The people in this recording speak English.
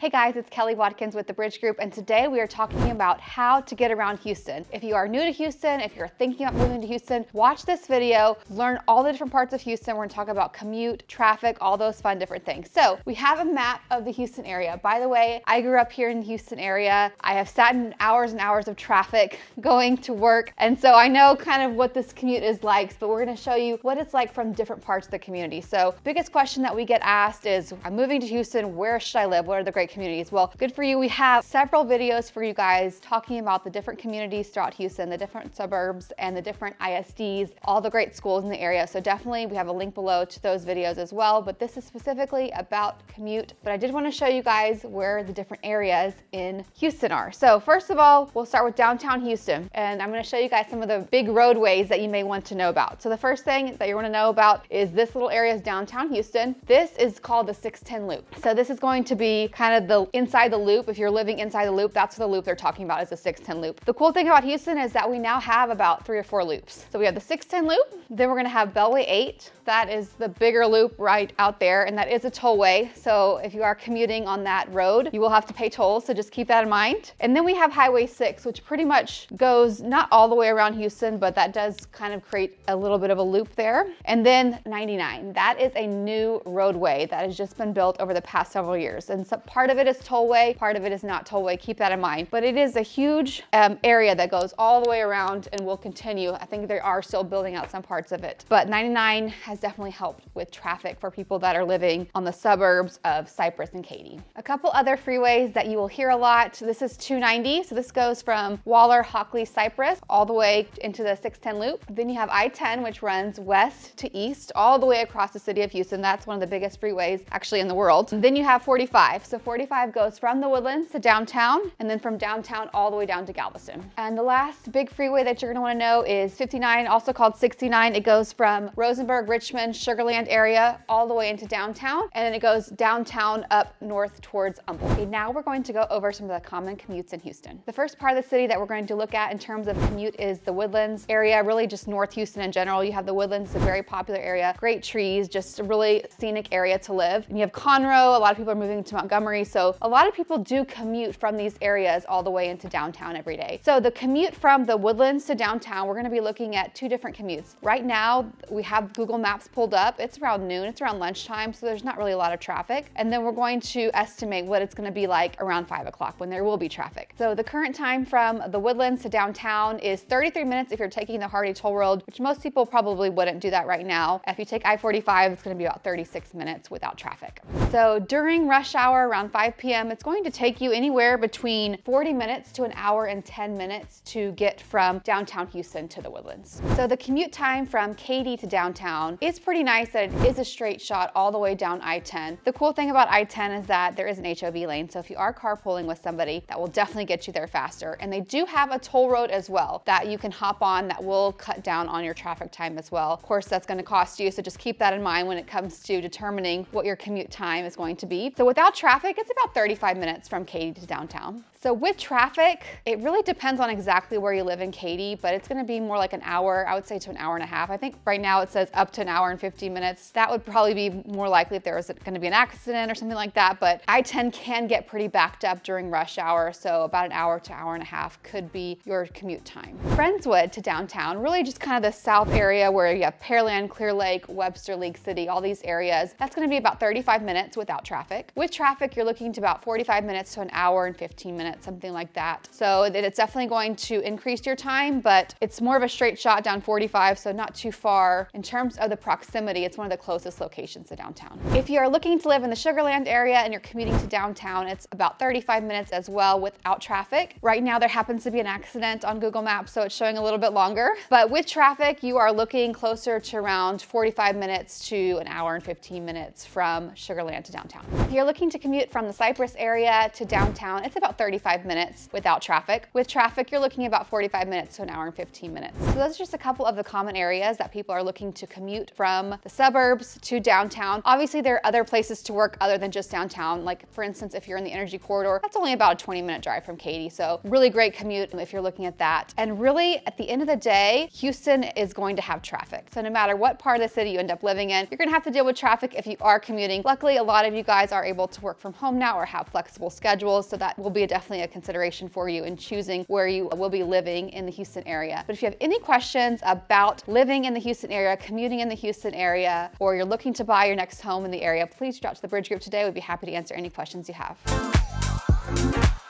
Hey guys, it's Kelly Watkins with the Bridge Group, and today we are talking about how to get around Houston. If you are new to Houston, if you're thinking about moving to Houston, watch this video, learn all the different parts of Houston. We're gonna talk about commute, traffic, all those fun different things. So we have a map of the Houston area. By the way, I grew up here in the Houston area. I have sat in hours and hours of traffic going to work, and so I know kind of what this commute is like, but we're gonna show you what it's like from different parts of the community. So biggest question that we get asked is, I'm moving to Houston, where should I live? What are the great communities? Well, good for you. We have several videos for you guys talking about the different communities throughout Houston, the different suburbs and the different ISDs, all the great schools in the area. So definitely we have a link below to those videos as well, but this is specifically about commute. But I did want to show you guys where the different areas in Houston are. So first of all, we'll start with downtown Houston, and I'm going to show you guys some of the big roadways that you may want to know about. So the first thing that you want to know about is this little area is downtown Houston. This is called the 610 loop. So this is going to be kind of the inside the loop. If you're living inside the loop, that's the loop they're talking about, is the 610 loop. The cool thing about Houston is that we now have about 3 or 4 loops. So we have the 610 loop, then we're gonna have Beltway 8. That is the bigger loop right out there, and that is a tollway. So if you are commuting on that road, you will have to pay tolls, so just keep that in mind. And then we have Highway 6, which pretty much goes not all the way around Houston, but that does kind of create a little bit of a loop there. And then 99, that is a new roadway that has just been built over the past several years. And so part of it is tollway, part of it is not tollway, keep that in mind. But it is a huge area that goes all the way around and will continue. I think they are still building out some parts of it. But 99 has definitely helped with traffic for people that are living on the suburbs of Cypress and Katy. A couple other freeways that you will hear a lot. This is 290. So this goes from Waller, Hockley, Cypress, all the way into the 610 loop. Then you have I-10, which runs west to east, all the way across the city of Houston. That's one of the biggest freeways actually in the world. And then you have 45. So 45 goes from the Woodlands to downtown, and then from downtown all the way down to Galveston. And the last big freeway that you're gonna wanna know is 59, also called 69. It goes from Rosenberg, Richmond, Sugarland area, all the way into downtown, and then it goes downtown up north towards Humble. Okay, now we're going to go over some of the common commutes in Houston. The first part of the city that we're going to look at in terms of commute is the Woodlands area, really just North Houston in general. You have the Woodlands, a very popular area, great trees, just a really scenic area to live. And you have Conroe, a lot of people are moving to Montgomery, so a lot of people do commute from these areas all the way into downtown every day. So the commute from the Woodlands to downtown, we're gonna be looking at 2 different commutes. Right now, we have Google Maps pulled up. It's around noon, it's around lunchtime, so there's not really a lot of traffic. And then we're going to estimate what it's gonna be like around 5 o'clock when there will be traffic. So the current time from the Woodlands to downtown is 33 minutes if you're taking the Hardy Toll Road, which most people probably wouldn't do that right now. If you take I-45, it's gonna be about 36 minutes without traffic. So during rush hour around 5 p.m., it's going to take you anywhere between 40 minutes to an hour and 10 minutes to get from downtown Houston to the Woodlands. So the commute time from Katy to downtown is pretty nice that it is a straight shot all the way down I-10. The cool thing about I-10 is that there is an HOV lane, so if you are carpooling with somebody, that will definitely get you there faster. And they do have a toll road as well that you can hop on that will cut down on your traffic time as well. Of course, that's gonna cost you, so just keep that in mind when it comes to determining what your commute time is going to be. So without traffic, it's about 35 minutes from Katy to downtown. So with traffic, it really depends on exactly where you live in Katy, but it's gonna be more like an hour, I would say to an hour and a half. I think right now it says up to an hour and 15 minutes. That would probably be more likely if there was gonna be an accident or something like that, but I-10 can get pretty backed up during rush hour, so about an hour to hour and a half could be your commute time. Friendswood to downtown, really just kind of the south area where you have Pearland, Clear Lake, Webster, League City, all these areas. That's gonna be about 35 minutes without traffic. With traffic, you're looking to about 45 minutes to an hour and 15 minutes, something like that. So it's definitely going to increase your time, but it's more of a straight shot down 45, so not too far. In terms of the proximity, it's one of the closest locations to downtown. If you are looking to live in the Sugarland area and you're commuting to downtown, it's about 35 minutes as well without traffic. Right now, there happens to be an accident on Google Maps, so it's showing a little bit longer. But with traffic, you are looking closer to around 45 minutes to an hour and 15 minutes from Sugarland to downtown. If you're looking to commute from the Cypress area to downtown, it's about 35 minutes without traffic. With traffic, you're looking about 45 minutes to an hour and 15 minutes. So those are just a couple of the common areas that people are looking to commute from the suburbs to downtown. Obviously, there are other places to work other than just downtown. Like for instance, if you're in the energy corridor, that's only about a 20-minute drive from Katy. So really great commute if you're looking at that. And really, at the end of the day, Houston is going to have traffic. So no matter what part of the city you end up living in, you're gonna have to deal with traffic if you are commuting. Luckily, a lot of you guys are able to work from home home now or have flexible schedules. So that will be definitely a consideration for you in choosing where you will be living in the Houston area. But if you have any questions about living in the Houston area, commuting in the Houston area, or you're looking to buy your next home in the area, please reach out to the Bridge Group today. We'd be happy to answer any questions you have.